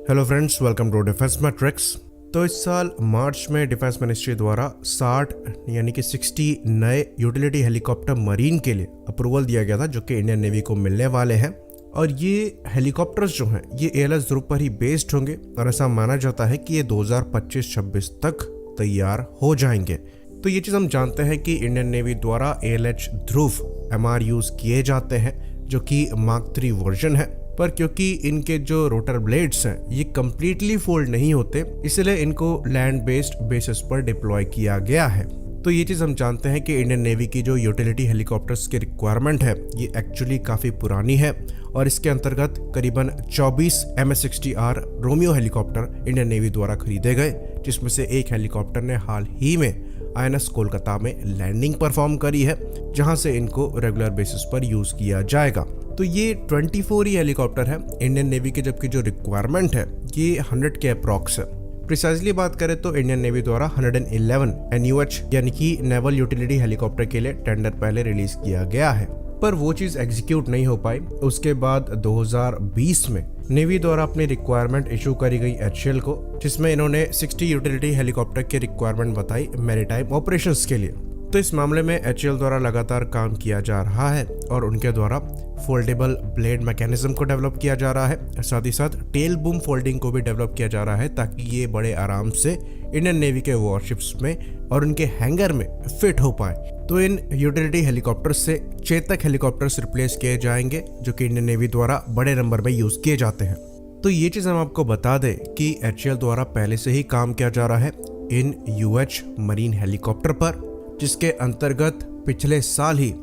Hello friends, welcome to defence matrix. तो इस साल मार्च में डिफेंस मिनिस्ट्री द्वारा 60 यानी कि 60 नए यूटिलिटी हेलीकॉप्टर मरीन के लिए अप्रूवल दिया गया था, जो कि इंडियन नेवी को मिलने वाले हैं। और ये हेलीकॉप्टर्स जो हैं ये ALS ध्रुव पर ही बेस्ड होंगे और ऐसा माना जाता है कि ये 2025-26 तक तैयार हो जाएंगे। तो ये चीज़ हम जानते हैं कि इंडियन नेवी द्वारा ALH ध्रुव MR यूज़ किए जाते हैं, जो कि मार्क 3 वर्जन है। पर क्योंकि इनके जो रोटर ब्लेड्स हैं ये कम्प्लीटली फोल्ड नहीं होते, इसलिए इनको लैंड बेस्ड बेसिस पर डिप्लॉय किया गया है। तो ये चीज़ हम जानते हैं कि इंडियन नेवी की जो यूटिलिटी हेलीकॉप्टर्स की रिक्वायरमेंट है ये एक्चुअली काफ़ी पुरानी है और इसके अंतर्गत करीबन 24 MS-60R Romeo helicopter Indian navy द्वारा खरीदे गए, जिसमें से एक हेलीकॉप्टर ने हाल ही में INS कोलकाता में लैंडिंग परफॉर्म करी है, जहां से इनको रेगुलर बेसिस पर यूज़ किया जाएगा। तो ये 24 ही हेलीकॉप्टर है इंडियन नेवी के, जबकि जो रिक्वायरमेंट है ये 100 के अप्रॉक्स है। प्रिसाइजली बात करें तो इंडियन नेवी द्वारा 111 NUH यानी कि नेवल यूटिलिटी हेलीकॉप्टर के लिए टेंडर पहले रिलीज किया गया है, पर वो चीज़ एग्जीक्यूट नहीं हो पाई। उसके बाद 2020 में नेवी द्वारा अपनी रिक्वायरमेंट इशू करी गई HAL को, जिसमें इन्होंने 60 यूटिलिटी हेलीकॉप्टर की रिक्वायरमेंट बताई मैरीटाइम ऑपरेशंस के लिए। तो इस मामले में HAL द्वारा लगातार काम किया जा रहा है और उनके द्वारा फोल्डेबल ब्लेड मैकेनिज्म को डेवलप किया जा रहा है। साथ ही साथ टेल बूम फोल्डिंग को भी डेवलप किया जा रहा है, ताकि ये बड़े आराम से इंडियन नेवी के वॉरशिप्स में और उनके हैंगर में फिट हो पाए। तो इन यूटिलिटी हेलीकॉप्टर्स से चेतक हेलीकॉप्टर्स रिप्लेस किए जाएंगे, जो कि इंडियन नेवी द्वारा बड़े नंबर में यूज किए जाते हैं। तो ये चीज़ हम आपको बता दें कि HAL द्वारा पहले से ही काम किया जा रहा है इन UH मरीन हेलीकॉप्टर पर, जिसके अंतर्गत पिछले साल ही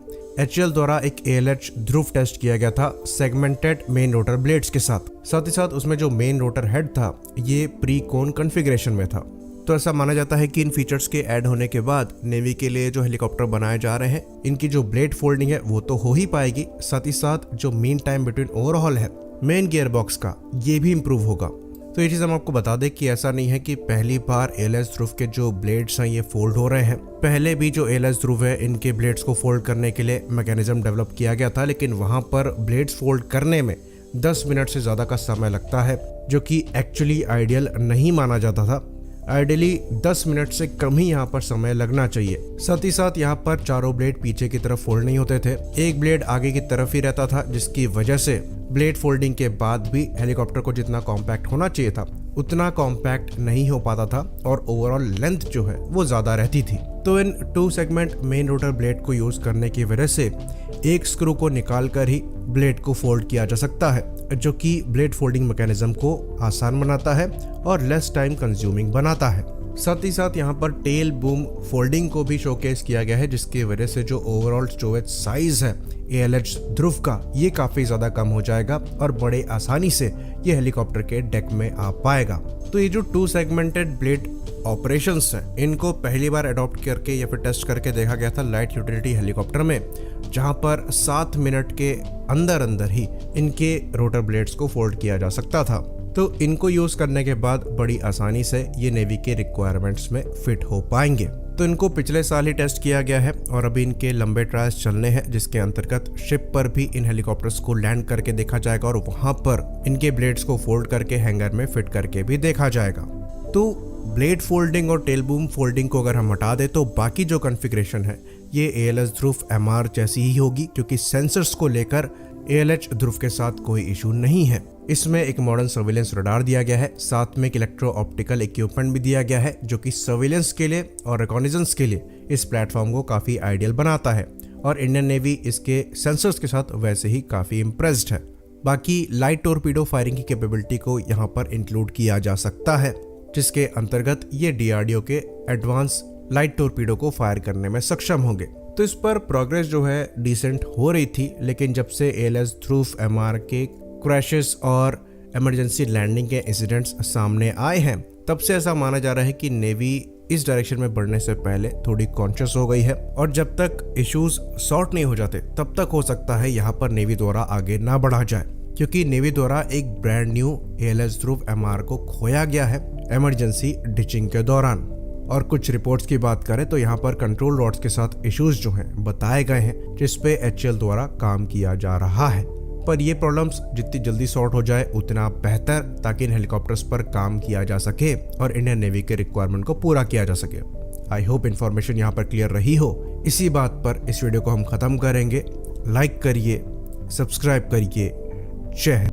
HAL द्वारा एक ALH ध्रुव टेस्ट किया गया था सेगमेंटेड मेन रोटर ब्लेड्स के साथ ही साथ उसमें जो मेन रोटर हेड था ये प्री कोन कॉन्फ़िगरेशन में था। तो ऐसा माना जाता है कि इन फीचर्स के ऐड होने के बाद नेवी के लिए जो हेलीकॉप्टर बनाए जा रहे हैं इनकी जो ब्लेड फोल्डिंग है वो तो हो ही पाएगी, साथ ही साथ जो मीन टाइम बिटवीन ओवरहॉल है मेन गियर बॉक्स का ये भी इम्प्रूव होगा। तो ये चीज़ हम आपको बता दें कि ऐसा नहीं है कि पहली बार ALS ध्रुव के जो ब्लेड्स हैं ये फोल्ड हो रहे हैं। पहले भी जो ALS ध्रुव है इनके ब्लेड्स को फोल्ड करने के लिए मैकेनिज्म डेवलप किया गया था, लेकिन वहां पर ब्लेड्स फोल्ड करने में 10 मिनट से ज़्यादा का समय लगता है, जो कि एक्चुअली आइडियल नहीं माना जाता था। आइडियली 10 मिनट से कम ही यहाँ पर समय लगना चाहिए। साथ ही साथ यहाँ पर चारों ब्लेड पीछे की तरफ फोल्ड नहीं होते थे, एक ब्लेड आगे की तरफ ही रहता था, जिसकी वजह से ब्लेड फोल्डिंग के बाद भी हेलीकॉप्टर को जितना कॉम्पैक्ट होना चाहिए था उतना कॉम्पैक्ट नहीं हो पाता था और ओवरऑल लेंथ जो है वो ज़्यादा रहती थी। तो इन 2 सेगमेंट मेन रोटर ब्लेड को यूज़ करने की वजह से एक स्क्रू को निकाल कर ही ब्लेड को फोल्ड किया जा सकता है, जो कि ब्लेड फोल्डिंग मैकेनिज्म को आसान बनाता है और लेस टाइम कंज्यूमिंग बनाता है। साथ ही साथ यहाँ पर टेल बूम फोल्डिंग को भी शोकेस किया गया है, जिसकी वजह से जो ओवरऑल स्टोरेज साइज है ALH ध्रुव का ये काफ़ी ज़्यादा कम हो जाएगा और बड़े आसानी से ये हेलीकॉप्टर के डेक में आ पाएगा। तो ये जो 2 सेगमेंटेड ब्लेड ऑपरेशंस हैं इनको पहली बार अडॉप्ट करके या फिर टेस्ट करके देखा गया था लाइट यूटिलिटी हेलीकॉप्टर में, जहाँ पर 7 मिनट के अंदर ही इनके रोटर ब्लेड्स को फोल्ड किया जा सकता था। तो इनको यूज़ करने के बाद बड़ी आसानी से ये नेवी के रिक्वायरमेंट्स में फिट हो पाएंगे। तो इनको पिछले साल ही टेस्ट किया गया है और अभी इनके लंबे ट्रायल्स चलने हैं, जिसके अंतर्गत शिप पर भी इन हेलीकॉप्टर्स को लैंड करके देखा जाएगा और वहां पर इनके ब्लेड्स को फोल्ड करके हैंगर में फिट करके भी देखा जाएगा। तो ब्लेड फोल्डिंग और टेल बूम फोल्डिंग को अगर हम हटा दें तो बाकी जो कॉन्फ़िगरेशन है ये ALS ध्रुव MR जैसी ही होगी, क्योंकि सेंसर्स को लेकर ALH ध्रुव के साथ कोई इशू नहीं है। इसमें एक मॉडर्न सर्विलेंस रडार दिया गया है, साथ में एक इलेक्ट्रो ऑप्टिकल इक्विपमेंट भी दिया गया है, जो कि सर्विलेंस के लिए और रिकॉग्निजेंस के लिए इस प्लेटफॉर्म को काफ़ी आइडियल बनाता है और इंडियन नेवी इसके सेंसर्स के साथ वैसे ही काफ़ी इम्प्रेस्ड है। बाकी लाइट टॉर्पीडो फायरिंग की कैपेबिलिटी को यहाँ पर इंक्लूड किया जा सकता है, जिसके अंतर्गत ये DRDO के एडवांस लाइट टॉर्पीडो को फायर करने में सक्षम होंगे। तो इस पर प्रोग्रेस जो है डिसेंट हो रही थी, लेकिन जब से ALS ध्रुव MR के क्रैशेस और इमरजेंसी लैंडिंग के इंसिडेंट्स सामने आए हैं, तब से ऐसा माना जा रहा है कि नेवी इस डायरेक्शन में बढ़ने से पहले थोड़ी कॉन्शियस हो गई है और जब तक इश्यूज सॉर्ट नहीं हो जाते तब तक हो सकता है यहाँ पर नेवी द्वारा आगे ना बढ़ा जाए, क्योंकि नेवी द्वारा एक ब्रांड न्यू ALS ध्रुव MR को खोया गया है इमरजेंसी डिचिंग के दौरान। और कुछ रिपोर्ट्स की बात करें तो यहाँ पर कंट्रोल रॉड्स के साथ इश्यूज जो हैं बताए गए हैं, जिस पे HAL द्वारा काम किया जा रहा है। पर ये प्रॉब्लम्स जितनी जल्दी सॉर्ट हो जाए उतना बेहतर, ताकि इन हेलीकॉप्टर्स पर काम किया जा सके और इंडियन नेवी के रिक्वायरमेंट को पूरा किया जा सके। आई होप इन्फॉर्मेशन यहाँ पर क्लियर रही हो। इसी बात पर इस वीडियो को हम ख़त्म करेंगे। लाइक करिए, सब्सक्राइब करिए। जय हिंद।